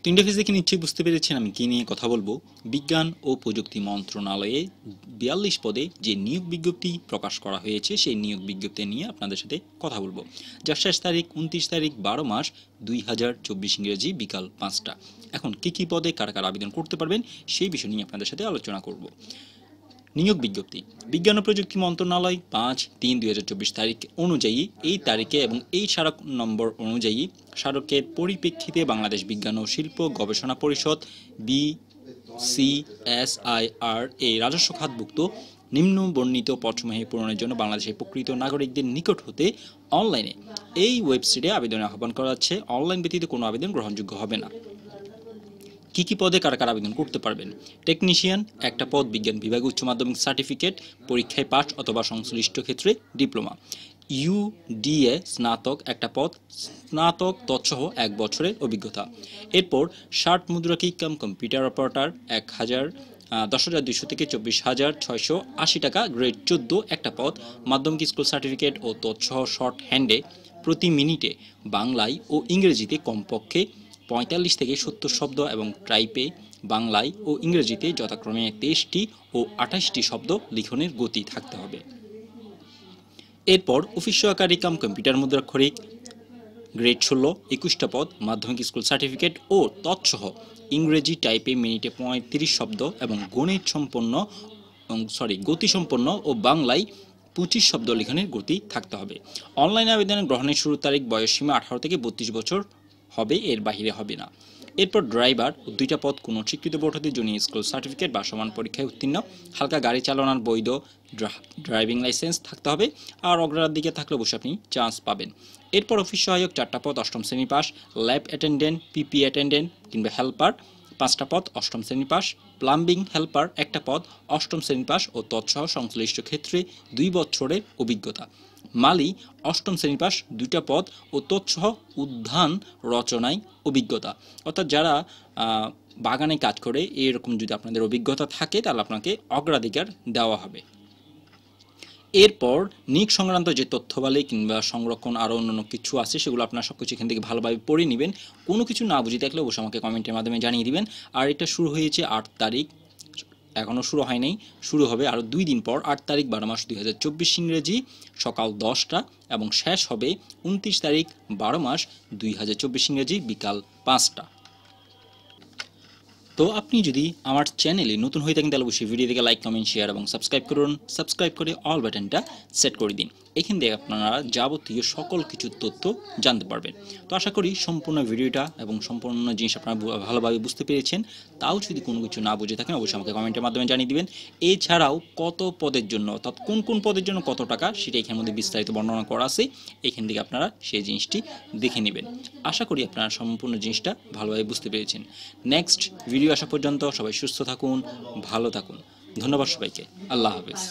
তো ইন্টারফেস দেখে নিশ্চয়ই বুঝতে পেরেছেন আমি কী নিয়ে কথা বলবো। বিজ্ঞান ও প্রযুক্তি মন্ত্রণালয়ে 42 পদে যে নিয়োগ বিজ্ঞপ্তি প্রকাশ করা হয়েছে সেই নিয়োগ বিজ্ঞপ্তি নিয়ে আপনাদের সাথে কথা বলবো, যার শেষ তারিখ 29 তারিখ 12 মাস 2024 ইংরেজি বিকাল 5টা। এখন কী পদে কারা কারা আবেদন করতে পারবেন সেই বিষয় নিয়ে আপনাদের সাথে আলোচনা করব। নিয়োগ বিজ্ঞপ্তি বিজ্ঞান ও প্রযুক্তি মন্ত্রণালয় 5-3-2024 তারিখ অনুযায়ী এই তারিখে এবং এই স্মারক নম্বর অনুযায়ী স্মারকের পরিপ্রেক্ষিতে বাংলাদেশ বিজ্ঞান ও শিল্প গবেষণা পরিষদ BCSIR এই রাজস্ব খাতভুক্ত নিম্ন বর্ণিত পদসমূহে পূরণের জন্য বাংলাদেশের প্রকৃত নাগরিকদের নিকট হতে অনলাইনে এই ওয়েবসাইটে আবেদনের আহ্বান করা হচ্ছে। অনলাইন ব্যতীত কোনো আবেদন গ্রহণযোগ্য হবে না। কী পদে কারা কারা আবেদন করতে পারবেন? টেকনিশিয়ান একটা পদ, বিজ্ঞান বিভাগে উচ্চ মাধ্যমিক সার্টিফিকেট, পরীক্ষায় পাস অথবা সংশ্লিষ্ট ক্ষেত্রে ডিপ্লোমা। UDA স্নাতক একটা পদ, স্নাতক তৎসহ 1 বছরের অভিজ্ঞতা। এরপর 60 মুদ্রাকি কম্পিউটার অপারেটর 10,200 থেকে 24,680 টাকা, গ্রেড 14 একটা পদ, মাধ্যমিক স্কুল সার্টিফিকেট ও তৎসহ শর্ট হ্যান্ডে প্রতি মিনিটে বাংলায় ও ইংরেজিতে কমপক্ষে 45 থেকে 70 শব্দ এবং টাইপে বাংলায় ও ইংরেজিতে যথাক্রমে 23টি ও 28টি শব্দ লিখনের গতি থাকতে হবে। এরপর অফিস সহকারী কম্পিউটার মুদ্রাক্ষরিক গ্রেড 16 21টা পদ, মাধ্যমিক স্কুল সার্টিফিকেট ও তৎসহ ইংরেজি টাইপে মিনিটে 35 শব্দ এবং গতিসম্পন্ন ও বাংলায় 25 শব্দ লিখনের গতি থাকতে হবে। অনলাইন আবেদনের গ্রহণের শুরুর তারিখ বয়সসীমা 18 থেকে 32 বছর হবে, এর বাহিরে হবে না। এরপর ড্রাইভার 2টা পদ, কোনো স্বীকৃত বোর্ড হতে জুনিয়র স্কুল সার্টিফিকেট বা সমান পরীক্ষায় উত্তীর্ণ, হালকা গাড়ি চালানোর বৈধ ড্রাইভিং লাইসেন্স থাকতে হবে, আর অগ্রাধিকার থাকলে অবশ্যই আপনি চান্স পাবেন। এরপর অফিস সহায়ক 4টা পদ, 8ম শ্রেণী পাস, ল্যাব অ্যাটেন্ডেন্ট, পিপি অ্যাটেন্ডেন্ট কিংবা হেল্পার 5টা পদ, 8ম শ্রেণী পাস, প্লাম্বিং হেল্পার একটা পদ, 8ম শ্রেণী পাস ও তৎসহ সংশ্লিষ্ট ক্ষেত্রে 2 বছরের অভিজ্ঞতা। মালি 8ম শ্রেণী পাস, 2টা পদ ও তৎসহ উদ্যান রচনায় অভিজ্ঞতা। অর্থাৎ যারা বাগানে কাজ করে এরকম যদি আপনাদের অভিজ্ঞতা থাকে তাহলে আপনাকে অগ্রাধিকার দেওয়া হবে। এরপর নিয়োগ সংক্রান্ত যে তথ্যবলী কিংবা সংরক্ষণ আরও অন্যান্য কিছু আছে সেগুলো আপনারা সব কিছু এখান থেকে ভালোভাবে পড়ে নেবেন। কোনো কিছু না বুঝে থাকলে অবশ্যই আমাকে কমেন্টের মাধ্যমে জানিয়ে দিবেন। আর এটা শুরু হয়েছে 8 তারিখ, এখনও শুরু হয় নাই, শুরু হবে আরও 2 দিন পর 8 তারিখ 12 মাস 2024 ইংরেজি সকাল 10টা এবং শেষ হবে 29 তারিখ 12 মাস 2024 ইংরেজি বিকাল 5টা। তো আপনি যদি আমার চ্যানেলে নতুন হয়ে থাকেন তাহলে অবশ্যই ভিডিও থেকে লাইক, কমেন্ট, শেয়ার এবং সাবস্ক্রাইব করুন। সাবস্ক্রাইব করে অল বাটনটা সেট করে দিন। এখান থেকে আপনারা যাবতীয় সকল কিছু তথ্য জানতে পারবেন। তো আশা করি সম্পূর্ণ ভিডিওটা এবং সম্পূর্ণ জিনিস আপনারা ভালোভাবে বুঝতে পেরেছেন। তাও যদি কোনো কিছু না বুঝে থাকেন অবশ্যই আমাকে কমেন্টের মাধ্যমে জানিয়ে দিবেন। এছাড়াও কত পদের জন্য অর্থাৎ কোন পদের জন্য কত টাকা সেটা এখানের মধ্যে বিস্তারিত বর্ণনা করা আছে, এখান থেকে আপনারা সেই জিনিসটি দেখে নেবেন। আশা করি আপনারা সম্পূর্ণ জিনিসটা ভালোভাবে বুঝতে পেরেছেন। নেক্সট ভিডিও আসা পর্যন্ত সবাই সুস্থ থাকুন, ভালো থাকুন। ধন্যবাদ সবাইকে। আল্লাহ হাফেজ।